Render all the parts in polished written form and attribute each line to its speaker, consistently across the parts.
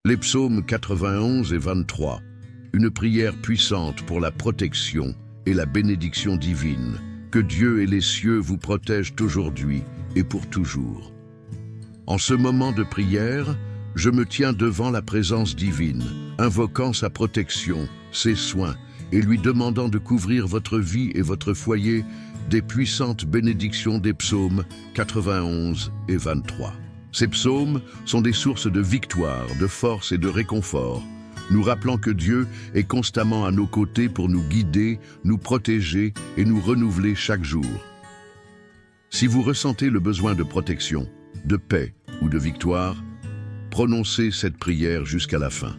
Speaker 1: Les psaumes 91 et 23, une prière puissante pour la protection et la bénédiction divine. Que Dieu et les cieux vous protègent aujourd'hui et pour toujours. En ce moment de prière, je me tiens devant la présence divine, invoquant sa protection, ses soins, et lui demandant de couvrir votre vie et votre foyer des puissantes bénédictions des psaumes 91 et 23. Ces psaumes sont des sources de victoire, de force et de réconfort, nous rappelant que Dieu est constamment à nos côtés pour nous guider, nous protéger et nous renouveler chaque jour. Si vous ressentez le besoin de protection, de paix ou de victoire, prononcez cette prière jusqu'à la fin.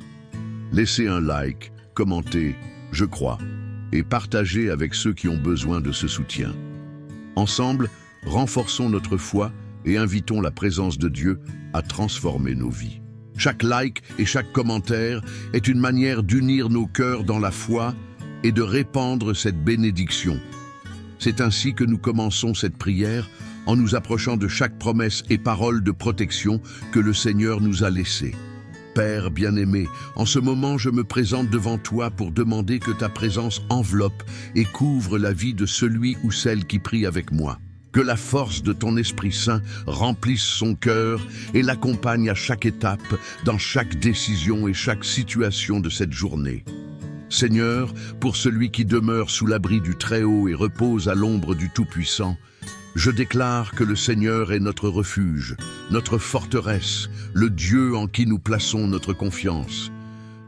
Speaker 1: Laissez un like, commentez « Je crois » et partagez avec ceux qui ont besoin de ce soutien. Ensemble, renforçons notre foi et invitons la présence de Dieu à transformer nos vies. Chaque like et chaque commentaire est une manière d'unir nos cœurs dans la foi et de répandre cette bénédiction. C'est ainsi que nous commençons cette prière en nous approchant de chaque promesse et parole de protection que le Seigneur nous a laissée. Père bien-aimé, en ce moment je me présente devant toi pour demander que ta présence enveloppe et couvre la vie de celui ou celle qui prie avec moi. Que la force de ton Esprit Saint remplisse son cœur et l'accompagne à chaque étape, dans chaque décision et chaque situation de cette journée. Seigneur, pour celui qui demeure sous l'abri du Très-Haut et repose à l'ombre du Tout-Puissant, je déclare que le Seigneur est notre refuge, notre forteresse, le Dieu en qui nous plaçons notre confiance.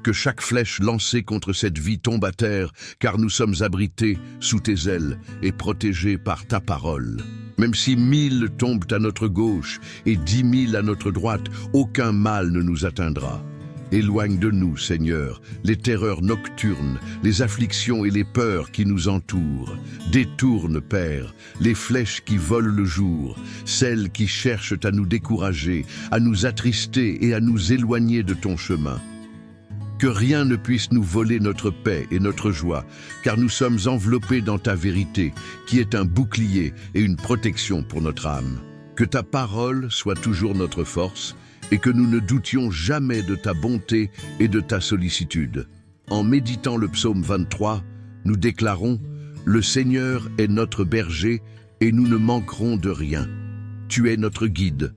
Speaker 1: Que chaque flèche lancée contre cette vie tombe à terre, car nous sommes abrités sous tes ailes et protégés par ta parole. Même si 1000 tombent à notre gauche et 10 000 à notre droite, aucun mal ne nous atteindra. Éloigne de nous, Seigneur, les terreurs nocturnes, les afflictions et les peurs qui nous entourent. Détourne, Père, les flèches qui volent le jour, celles qui cherchent à nous décourager, à nous attrister et à nous éloigner de ton chemin. Que rien ne puisse nous voler notre paix et notre joie, car nous sommes enveloppés dans ta vérité, qui est un bouclier et une protection pour notre âme. Que ta parole soit toujours notre force, et que nous ne doutions jamais de ta bonté et de ta sollicitude. En méditant le psaume 23, nous déclarons « Le Seigneur est notre berger, et nous ne manquerons de rien. Tu es notre guide,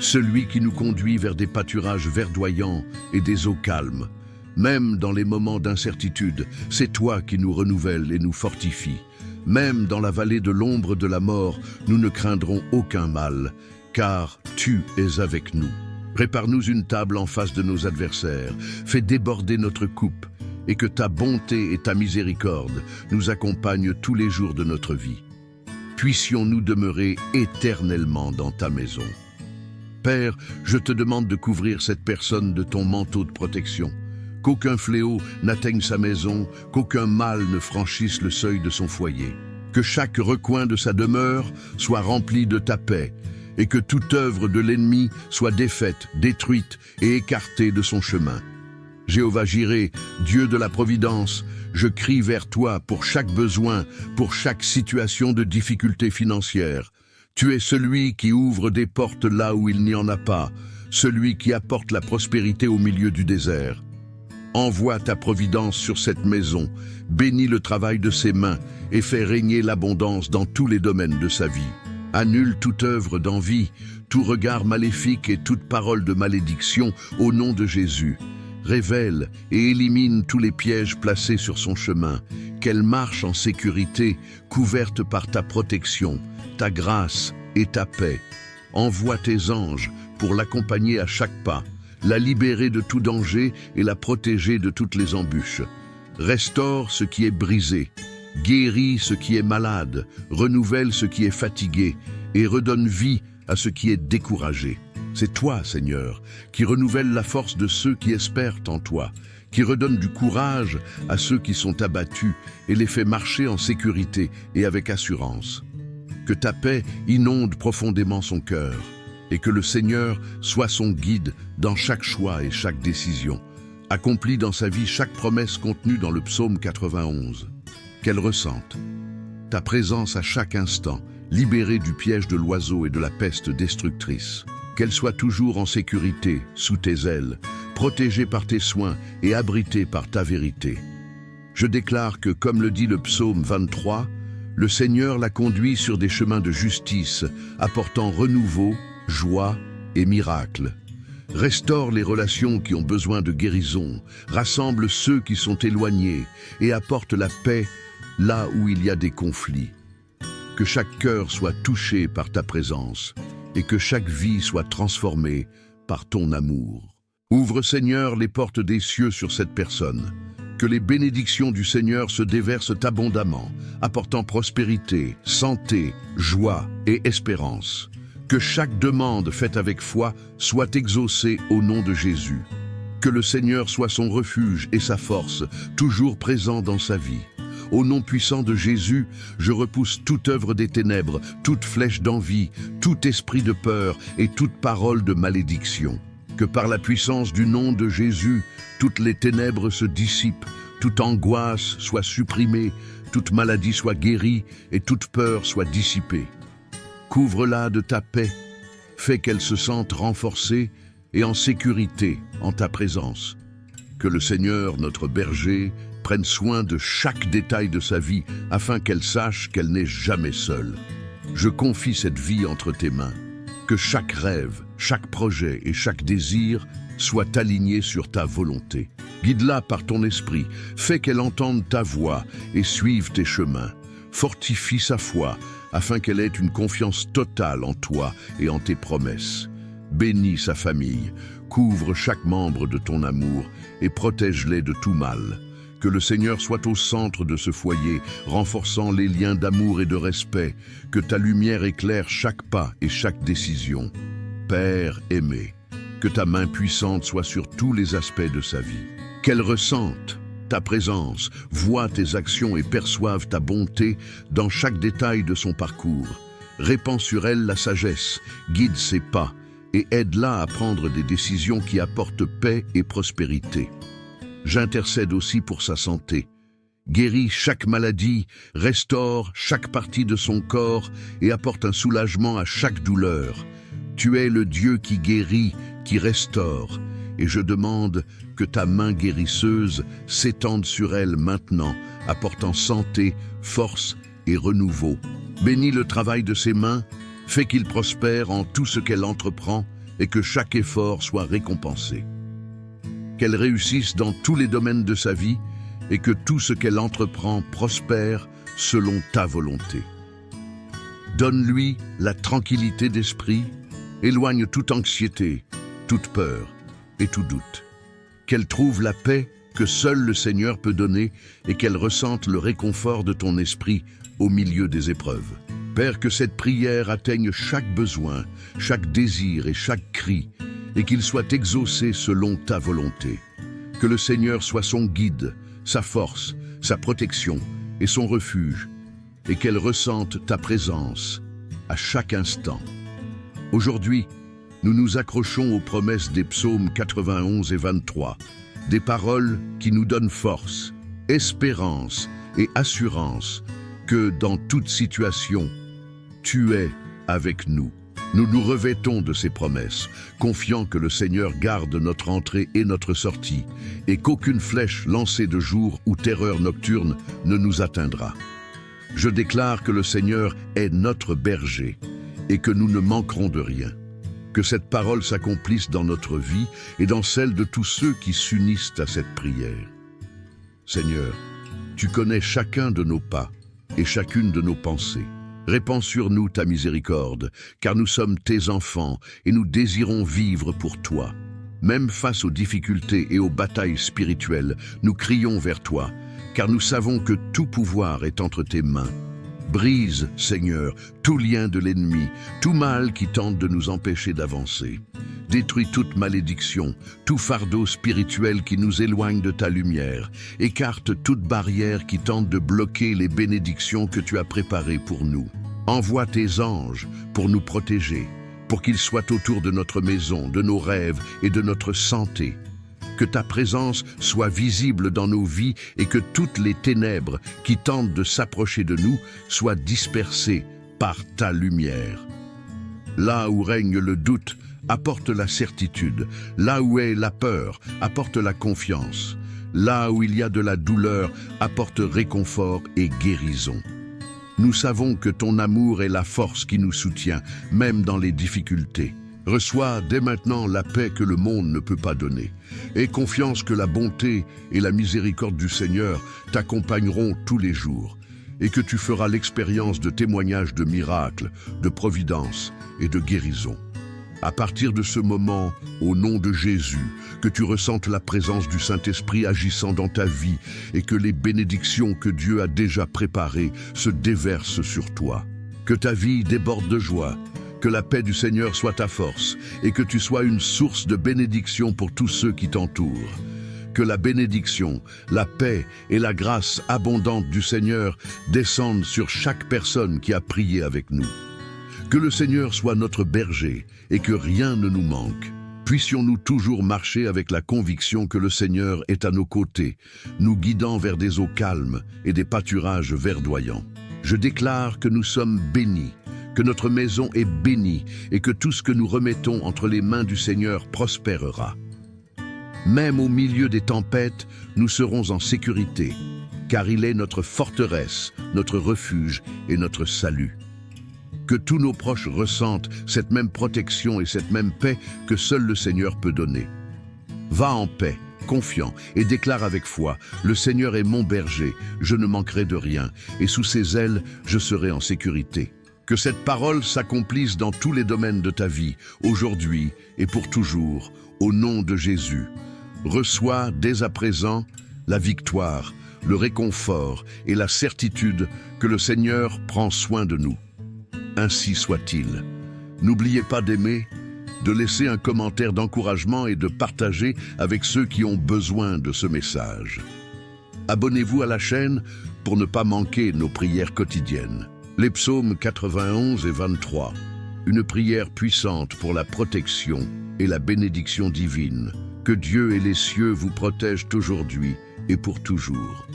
Speaker 1: celui qui nous conduit vers des pâturages verdoyants et des eaux calmes. Même dans les moments d'incertitude, c'est toi qui nous renouvelles et nous fortifies. Même dans la vallée de l'ombre de la mort, nous ne craindrons aucun mal, car tu es avec nous. Prépare-nous une table en face de nos adversaires, fais déborder notre coupe, et que ta bonté et ta miséricorde nous accompagnent tous les jours de notre vie. Puissions-nous demeurer éternellement dans ta maison. Père, je te demande de couvrir cette personne de ton manteau de protection. Qu'aucun fléau n'atteigne sa maison, qu'aucun mal ne franchisse le seuil de son foyer. Que chaque recoin de sa demeure soit rempli de ta paix, et que toute œuvre de l'ennemi soit défaite, détruite et écartée de son chemin. Jéhovah Jireh, Dieu de la providence, je crie vers toi pour chaque besoin, pour chaque situation de difficulté financière. Tu es celui qui ouvre des portes là où il n'y en a pas, celui qui apporte la prospérité au milieu du désert. Envoie ta providence sur cette maison, bénis le travail de ses mains et fais régner l'abondance dans tous les domaines de sa vie. Annule toute œuvre d'envie, tout regard maléfique et toute parole de malédiction au nom de Jésus. Révèle et élimine tous les pièges placés sur son chemin, qu'elle marche en sécurité, couverte par ta protection, ta grâce et ta paix. Envoie tes anges pour l'accompagner à chaque pas, la libérer de tout danger et la protéger de toutes les embûches. Restaure ce qui est brisé, guéris ce qui est malade, renouvelle ce qui est fatigué et redonne vie à ce qui est découragé. C'est toi, Seigneur, qui renouvelle la force de ceux qui espèrent en toi, qui redonne du courage à ceux qui sont abattus et les fait marcher en sécurité et avec assurance. Que ta paix inonde profondément son cœur, et que le Seigneur soit son guide dans chaque choix et chaque décision. Accomplis dans sa vie chaque promesse contenue dans le psaume 91. Qu'elle ressente ta présence à chaque instant, libérée du piège de l'oiseau et de la peste destructrice. Qu'elle soit toujours en sécurité, sous tes ailes, protégé par tes soins et abrité par ta vérité. Je déclare que, comme le dit le psaume 23, le Seigneur la conduit sur des chemins de justice, apportant renouveau, joie et miracle. Restaure les relations qui ont besoin de guérison, rassemble ceux qui sont éloignés et apporte la paix là où il y a des conflits. Que chaque cœur soit touché par ta présence et que chaque vie soit transformée par ton amour. Ouvre, Seigneur, les portes des cieux sur cette personne. Que les bénédictions du Seigneur se déversent abondamment, apportant prospérité, santé, joie et espérance. Que chaque demande faite avec foi soit exaucée au nom de Jésus. Que le Seigneur soit son refuge et sa force, toujours présent dans sa vie. Au nom puissant de Jésus, je repousse toute œuvre des ténèbres, toute flèche d'envie, tout esprit de peur et toute parole de malédiction. Que par la puissance du nom de Jésus, toutes les ténèbres se dissipent, toute angoisse soit supprimée, toute maladie soit guérie et toute peur soit dissipée. Couvre-la de ta paix, fais qu'elle se sente renforcée et en sécurité en ta présence. Que le Seigneur, notre berger, prenne soin de chaque détail de sa vie afin qu'elle sache qu'elle n'est jamais seule. Je confie cette vie entre tes mains. Que chaque rêve, chaque projet et chaque désir soient alignés sur ta volonté. Guide-la par ton esprit, fais qu'elle entende ta voix et suive tes chemins. Fortifie sa foi, afin qu'elle ait une confiance totale en toi et en tes promesses. Bénis sa famille, couvre chaque membre de ton amour et protège-les de tout mal. Que le Seigneur soit au centre de ce foyer, renforçant les liens d'amour et de respect. Que ta lumière éclaire chaque pas et chaque décision. Père aimé, que ta main puissante soit sur tous les aspects de sa vie. Qu'elle ressente ta présence, voit tes actions et perçoive ta bonté dans chaque détail de son parcours. Répands sur elle la sagesse, guide ses pas et aide-la à prendre des décisions qui apportent paix et prospérité. J'intercède aussi pour sa santé. Guéris chaque maladie, restaure chaque partie de son corps et apporte un soulagement à chaque douleur. Tu es le Dieu qui guérit, qui restaure, et je demande que ta main guérisseuse s'étende sur elle maintenant, apportant santé, force et renouveau. Bénis le travail de ses mains, fais qu'il prospère en tout ce qu'elle entreprend et que chaque effort soit récompensé. Qu'elle réussisse dans tous les domaines de sa vie et que tout ce qu'elle entreprend prospère selon ta volonté. Donne-lui la tranquillité d'esprit, éloigne toute anxiété, toute peur et tout doute. Qu'elle trouve la paix que seul le Seigneur peut donner et qu'elle ressente le réconfort de ton esprit au milieu des épreuves. Père, que cette prière atteigne chaque besoin, chaque désir et chaque cri, et qu'il soit exaucé selon ta volonté. Que le Seigneur soit son guide, sa force, sa protection et son refuge, et qu'elle ressente ta présence à chaque instant. Aujourd'hui, nous nous accrochons aux promesses des psaumes 91 et 23, des paroles qui nous donnent force, espérance et assurance que dans toute situation, tu es avec nous. Nous nous revêtons de ces promesses, confiant que le Seigneur garde notre entrée et notre sortie, et qu'aucune flèche lancée de jour ou terreur nocturne ne nous atteindra. Je déclare que le Seigneur est notre berger, et que nous ne manquerons de rien. Que cette parole s'accomplisse dans notre vie et dans celle de tous ceux qui s'unissent à cette prière. Seigneur, tu connais chacun de nos pas et chacune de nos pensées. Répands sur nous ta miséricorde, car nous sommes tes enfants et nous désirons vivre pour toi. Même face aux difficultés et aux batailles spirituelles, nous crions vers toi, car nous savons que tout pouvoir est entre tes mains. Brise, Seigneur, tout lien de l'ennemi, tout mal qui tente de nous empêcher d'avancer. Détruis toute malédiction, tout fardeau spirituel qui nous éloigne de ta lumière. Écarte toute barrière qui tente de bloquer les bénédictions que tu as préparées pour nous. Envoie tes anges pour nous protéger, pour qu'ils soient autour de notre maison, de nos rêves et de notre santé. Que ta présence soit visible dans nos vies et que toutes les ténèbres qui tentent de s'approcher de nous soient dispersées par ta lumière. Là où règne le doute, apporte la certitude. Là où est la peur, apporte la confiance. Là où il y a de la douleur, apporte réconfort et guérison. Nous savons que ton amour est la force qui nous soutient, même dans les difficultés. Reçois dès maintenant la paix que le monde ne peut pas donner. Aie confiance que la bonté et la miséricorde du Seigneur t'accompagneront tous les jours et que tu feras l'expérience de témoignages de miracles, de providence et de guérison. À partir de ce moment, au nom de Jésus, que tu ressentes la présence du Saint-Esprit agissant dans ta vie et que les bénédictions que Dieu a déjà préparées se déversent sur toi. Que ta vie déborde de joie, que la paix du Seigneur soit ta force et que tu sois une source de bénédiction pour tous ceux qui t'entourent. Que la bénédiction, la paix et la grâce abondante du Seigneur descendent sur chaque personne qui a prié avec nous. Que le Seigneur soit notre berger et que rien ne nous manque. Puissions-nous toujours marcher avec la conviction que le Seigneur est à nos côtés, nous guidant vers des eaux calmes et des pâturages verdoyants. Je déclare que nous sommes bénis, que notre maison est bénie et que tout ce que nous remettons entre les mains du Seigneur prospérera. Même au milieu des tempêtes, nous serons en sécurité, car il est notre forteresse, notre refuge et notre salut. Que tous nos proches ressentent cette même protection et cette même paix que seul le Seigneur peut donner. Va en paix, confiant, et déclare avec foi, « Le Seigneur est mon berger, je ne manquerai de rien, et sous ses ailes, je serai en sécurité. » Que cette parole s'accomplisse dans tous les domaines de ta vie, aujourd'hui et pour toujours, au nom de Jésus. Reçois dès à présent la victoire, le réconfort et la certitude que le Seigneur prend soin de nous. Ainsi soit-il. N'oubliez pas d'aimer, de laisser un commentaire d'encouragement et de partager avec ceux qui ont besoin de ce message. Abonnez-vous à la chaîne pour ne pas manquer nos prières quotidiennes. Les psaumes 91 et 23, une prière puissante pour la protection et la bénédiction divine. Que Dieu et les cieux vous protègent aujourd'hui et pour toujours.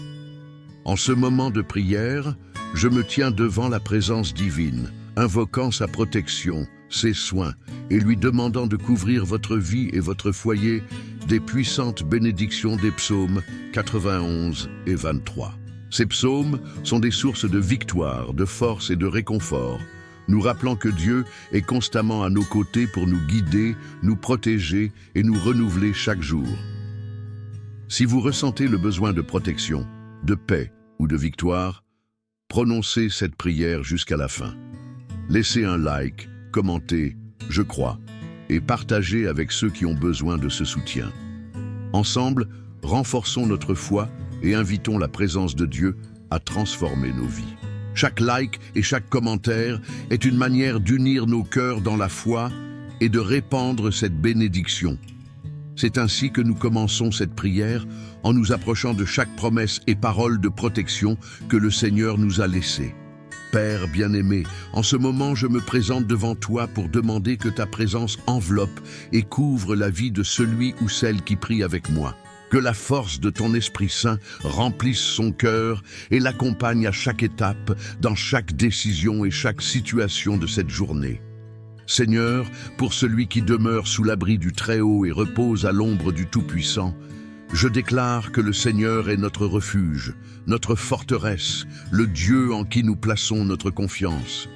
Speaker 1: En ce moment de prière, je me tiens devant la présence divine, invoquant sa protection, ses soins, et lui demandant de couvrir votre vie et votre foyer des puissantes bénédictions des psaumes 91 et 23. Ces psaumes sont des sources de victoire, de force et de réconfort, nous rappelant que Dieu est constamment à nos côtés pour nous guider, nous protéger et nous renouveler chaque jour. Si vous ressentez le besoin de protection, de paix ou de victoire, prononcez cette prière jusqu'à la fin. Laissez un like, commentez « Je crois » et partagez avec ceux qui ont besoin de ce soutien. Ensemble, renforçons notre foi et invitons la présence de Dieu à transformer nos vies. Chaque like et chaque commentaire est une manière d'unir nos cœurs dans la foi et de répandre cette bénédiction. C'est ainsi que nous commençons cette prière en nous approchant de chaque promesse et parole de protection que le Seigneur nous a laissée. Père bien-aimé, en ce moment je me présente devant toi pour demander que ta présence enveloppe et couvre la vie de celui ou celle qui prie avec moi. Que la force de ton Esprit Saint remplisse son cœur et l'accompagne à chaque étape, dans chaque décision et chaque situation de cette journée. Seigneur, pour celui qui demeure sous l'abri du Très-Haut et repose à l'ombre du Tout-Puissant, je déclare que le Seigneur est notre refuge, notre forteresse, le Dieu en qui nous plaçons notre confiance.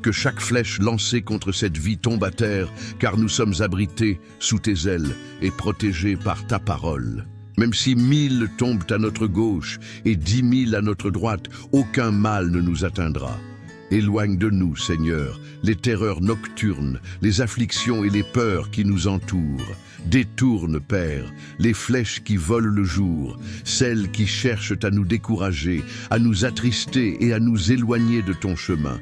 Speaker 1: Que chaque flèche lancée contre cette vie tombe à terre, car nous sommes abrités sous tes ailes et protégés par ta parole. Même si 1000 tombent à notre gauche et 10 000 à notre droite, aucun mal ne nous atteindra. Éloigne de nous, Seigneur, les terreurs nocturnes, les afflictions et les peurs qui nous entourent. Détourne, Père, les flèches qui volent le jour, celles qui cherchent à nous décourager, à nous attrister et à nous éloigner de ton chemin.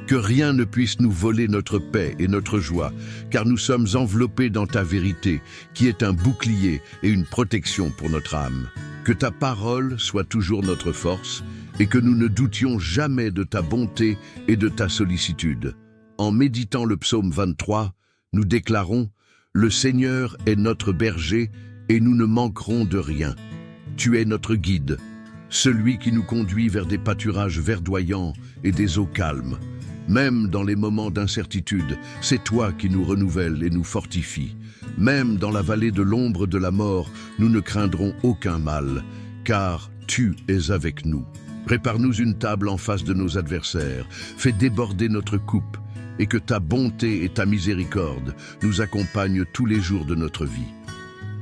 Speaker 1: Que rien ne puisse nous voler notre paix et notre joie, car nous sommes enveloppés dans ta vérité, qui est un bouclier et une protection pour notre âme. Que ta parole soit toujours notre force, et que nous ne doutions jamais de ta bonté et de ta sollicitude. En méditant le psaume 23, nous déclarons « Le Seigneur est notre berger, et nous ne manquerons de rien. Tu es notre guide, celui qui nous conduit vers des pâturages verdoyants et des eaux calmes. Même dans les moments d'incertitude, c'est toi qui nous renouvelles et nous fortifies. Même dans la vallée de l'ombre de la mort, nous ne craindrons aucun mal, car tu es avec nous. Prépare-nous une table en face de nos adversaires, fais déborder notre coupe, et que ta bonté et ta miséricorde nous accompagnent tous les jours de notre vie.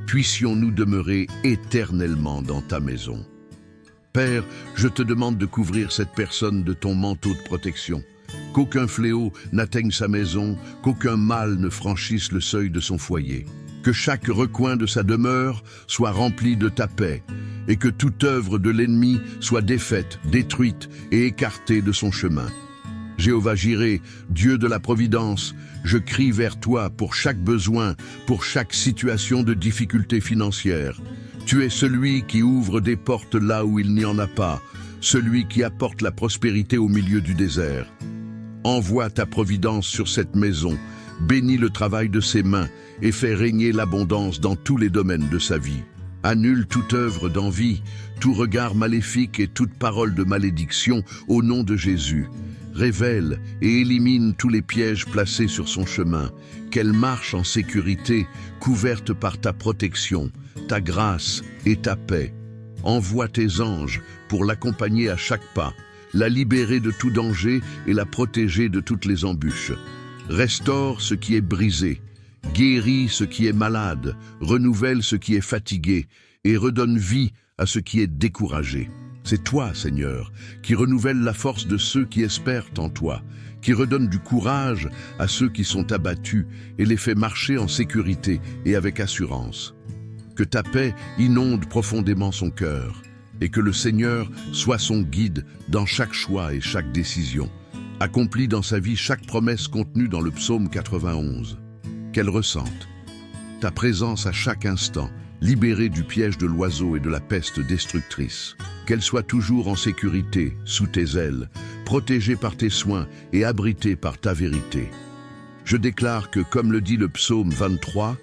Speaker 1: Puissions-nous demeurer éternellement dans ta maison. Père, je te demande de couvrir cette personne de ton manteau de protection. Qu'aucun fléau n'atteigne sa maison, qu'aucun mal ne franchisse le seuil de son foyer. Que chaque recoin de sa demeure soit rempli de ta paix, et que toute œuvre de l'ennemi soit défaite, détruite et écartée de son chemin. Jéhovah Jireh, Dieu de la providence, je crie vers toi pour chaque besoin, pour chaque situation de difficulté financière. Tu es celui qui ouvre des portes là où il n'y en a pas, celui qui apporte la prospérité au milieu du désert. Envoie ta providence sur cette maison, bénis le travail de ses mains et fais régner l'abondance dans tous les domaines de sa vie. Annule toute œuvre d'envie, tout regard maléfique et toute parole de malédiction au nom de Jésus. Révèle et élimine tous les pièges placés sur son chemin, qu'elle marche en sécurité, couverte par ta protection, ta grâce et ta paix. Envoie tes anges pour l'accompagner à chaque pas, la libérer de tout danger et la protéger de toutes les embûches. Restaure ce qui est brisé, guéris ce qui est malade, renouvelle ce qui est fatigué et redonne vie à ce qui est découragé. C'est toi, Seigneur, qui renouvelle la force de ceux qui espèrent en toi, qui redonne du courage à ceux qui sont abattus et les fait marcher en sécurité et avec assurance. Que ta paix inonde profondément son cœur et que le Seigneur soit son guide dans chaque choix et chaque décision. Accomplis dans sa vie chaque promesse contenue dans le psaume 91. Qu'elle ressente ta présence à chaque instant, libérée du piège de l'oiseau et de la peste destructrice. Qu'elle soit toujours en sécurité, sous tes ailes, protégée par tes soins et abritée par ta vérité. Je déclare que, comme le dit le psaume 23,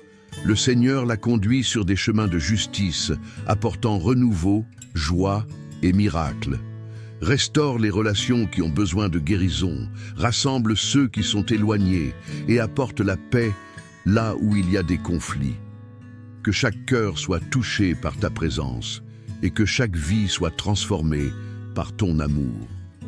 Speaker 1: le Seigneur la conduit sur des chemins de justice, apportant renouveau, joie et miracle. Restaure les relations qui ont besoin de guérison, rassemble ceux qui sont éloignés et apporte la paix là où il y a des conflits. Que chaque cœur soit touché par ta présence et que chaque vie soit transformée par ton amour.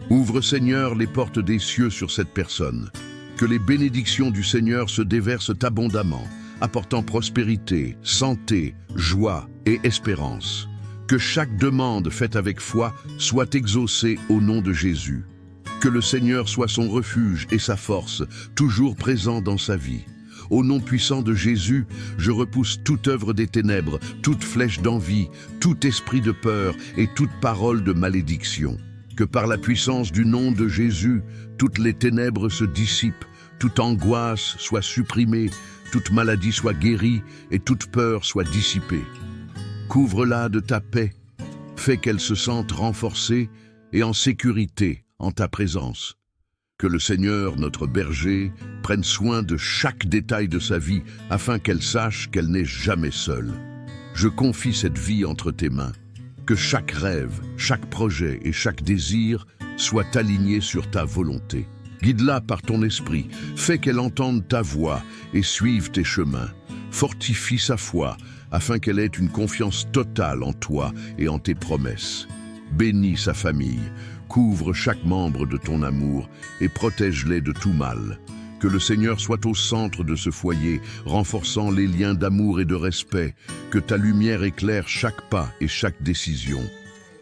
Speaker 1: Ouvre, Seigneur, les portes des cieux sur cette personne. Que les bénédictions du Seigneur se déversent abondamment, apportant prospérité, santé, joie et espérance. Que chaque demande faite avec foi soit exaucée au nom de Jésus. Que le Seigneur soit son refuge et sa force, toujours présent dans sa vie. Au nom puissant de Jésus, je repousse toute œuvre des ténèbres, toute flèche d'envie, tout esprit de peur et toute parole de malédiction. Que par la puissance du nom de Jésus, toutes les ténèbres se dissipent, toute angoisse soit supprimée, toute maladie soit guérie et toute peur soit dissipée. Couvre-la de ta paix, fais qu'elle se sente renforcée et en sécurité en ta présence. Que le Seigneur, notre berger, prenne soin de chaque détail de sa vie afin qu'elle sache qu'elle n'est jamais seule. Je confie cette vie entre tes mains. Que chaque rêve, chaque projet et chaque désir soient alignés sur ta volonté. Guide-la par ton esprit, fais qu'elle entende ta voix et suive tes chemins. Fortifie sa foi afin qu'elle ait une confiance totale en toi et en tes promesses. Bénis sa famille. Couvre chaque membre de ton amour et protège-les de tout mal. Que le Seigneur soit au centre de ce foyer, renforçant les liens d'amour et de respect. Que ta lumière éclaire chaque pas et chaque décision.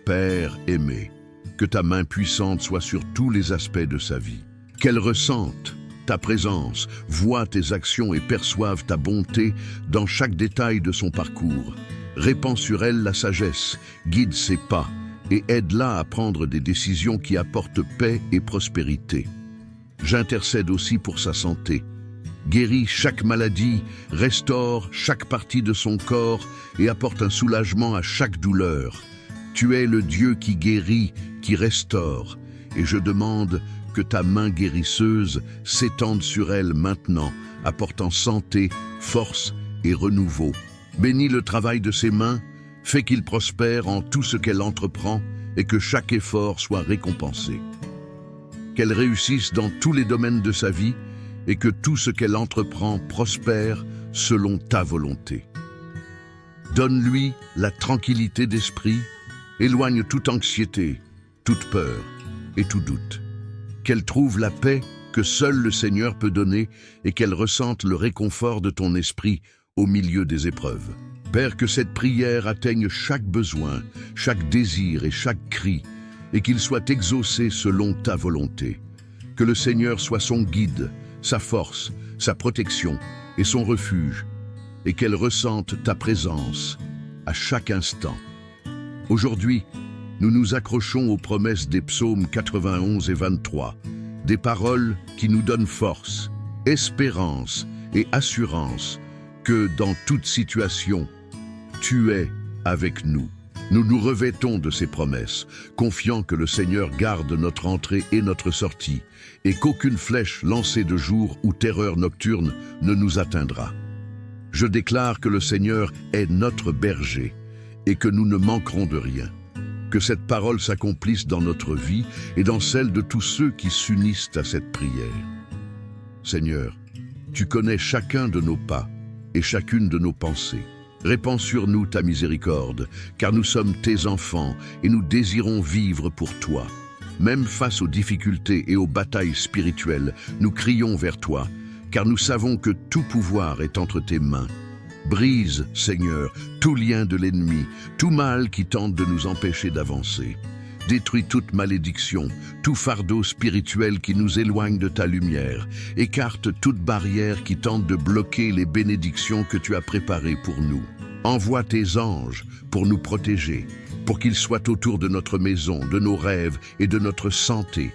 Speaker 1: Père aimé, que ta main puissante soit sur tous les aspects de sa vie. Qu'elle ressente ta présence, voie tes actions et perçoive ta bonté dans chaque détail de son parcours. Répands sur elle la sagesse, guide ses pas, et aide-la à prendre des décisions qui apportent paix et prospérité. J'intercède aussi pour sa santé. Guéris chaque maladie, restaure chaque partie de son corps et apporte un soulagement à chaque douleur. Tu es le Dieu qui guérit, qui restaure, et je demande que ta main guérisseuse s'étende sur elle maintenant, apportant santé, force et renouveau. Bénis le travail de ses mains, fais qu'il prospère en tout ce qu'elle entreprend et que chaque effort soit récompensé. qu'elle réussisse dans tous les domaines de sa vie et que tout ce qu'elle entreprend prospère selon ta volonté. Donne-lui la tranquillité d'esprit, éloigne toute anxiété, toute peur et tout doute. Qu'elle trouve la paix que seul le Seigneur peut donner et qu'elle ressente le réconfort de ton esprit au milieu des épreuves. Père, que cette prière atteigne chaque besoin, chaque désir et chaque cri, et qu'il soit exaucé selon ta volonté. Que le Seigneur soit son guide, sa force, sa protection et son refuge, et qu'elle ressente ta présence à chaque instant. Aujourd'hui, nous nous accrochons aux promesses des psaumes 91 et 23, des paroles qui nous donnent force, espérance et assurance que dans toute situation, tu es avec nous. Nous nous revêtons de ces promesses, confiant que le Seigneur garde notre entrée et notre sortie, et qu'aucune flèche lancée de jour ou terreur nocturne ne nous atteindra. Je déclare que le Seigneur est notre berger, et que nous ne manquerons de rien. Que cette parole s'accomplisse dans notre vie et dans celle de tous ceux qui s'unissent à cette prière. Seigneur, tu connais chacun de nos pas et chacune de nos pensées. Répands sur nous ta miséricorde, car nous sommes tes enfants et nous désirons vivre pour toi. Même face aux difficultés et aux batailles spirituelles, nous crions vers toi, car nous savons que tout pouvoir est entre tes mains. Brise, Seigneur, tout lien de l'ennemi, tout mal qui tente de nous empêcher d'avancer. Détruis toute malédiction, tout fardeau spirituel qui nous éloigne de ta lumière. Écarte toute barrière qui tente de bloquer les bénédictions que tu as préparées pour nous. Envoie tes anges pour nous protéger, pour qu'ils soient autour de notre maison, de nos rêves et de notre santé.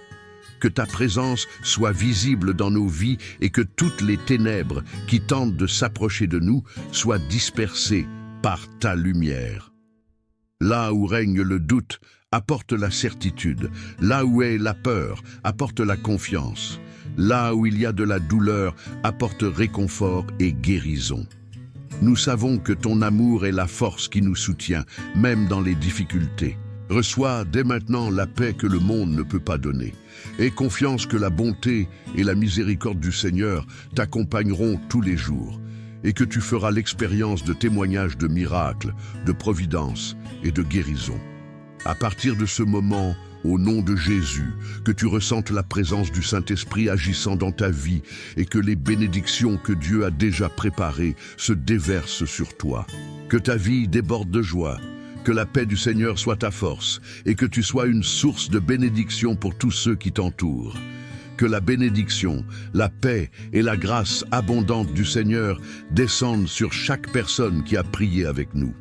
Speaker 1: Que ta présence soit visible dans nos vies et que toutes les ténèbres qui tentent de s'approcher de nous soient dispersées par ta lumière. Là où règne le doute, apporte la certitude. Là où est la peur, apporte la confiance. Là où il y a de la douleur, apporte réconfort et guérison. Nous savons que ton amour est la force qui nous soutient, même dans les difficultés. Reçois dès maintenant la paix que le monde ne peut pas donner. Aie confiance que la bonté et la miséricorde du Seigneur t'accompagneront tous les jours et que tu feras l'expérience de témoignages de miracles, de providence et de guérison. À partir de ce moment, au nom de Jésus, que tu ressentes la présence du Saint-Esprit agissant dans ta vie et que les bénédictions que Dieu a déjà préparées se déversent sur toi. Que ta vie déborde de joie, que la paix du Seigneur soit ta force et que tu sois une source de bénédiction pour tous ceux qui t'entourent. Que la bénédiction, la paix et la grâce abondante du Seigneur descendent sur chaque personne qui a prié avec nous.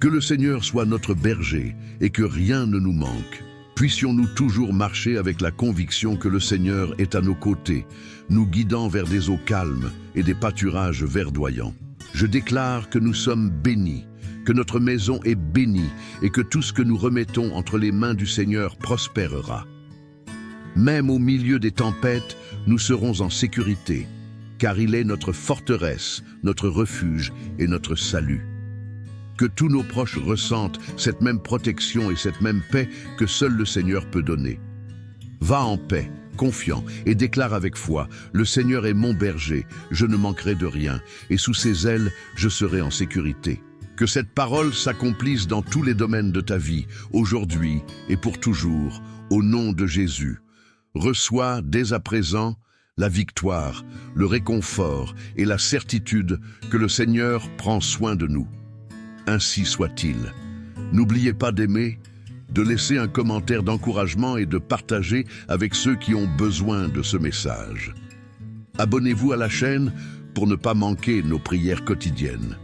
Speaker 1: Que le Seigneur soit notre berger et que rien ne nous manque. Puissions-nous toujours marcher avec la conviction que le Seigneur est à nos côtés, nous guidant vers des eaux calmes et des pâturages verdoyants. Je déclare que nous sommes bénis, que notre maison est bénie et que tout ce que nous remettons entre les mains du Seigneur prospérera. Même au milieu des tempêtes, nous serons en sécurité, car il est notre forteresse, notre refuge et notre salut. Que tous nos proches ressentent cette même protection et cette même paix que seul le Seigneur peut donner. Va en paix, confiant, et déclare avec foi, « Le Seigneur est mon berger, je ne manquerai de rien, et sous ses ailes, je serai en sécurité. » Que cette parole s'accomplisse dans tous les domaines de ta vie, aujourd'hui et pour toujours, au nom de Jésus. Reçois dès à présent la victoire, le réconfort et la certitude que le Seigneur prend soin de nous. Ainsi soit-il. N'oubliez pas d'aimer, de laisser un commentaire d'encouragement et de partager avec ceux qui ont besoin de ce message. Abonnez-vous à la chaîne pour ne pas manquer nos prières quotidiennes.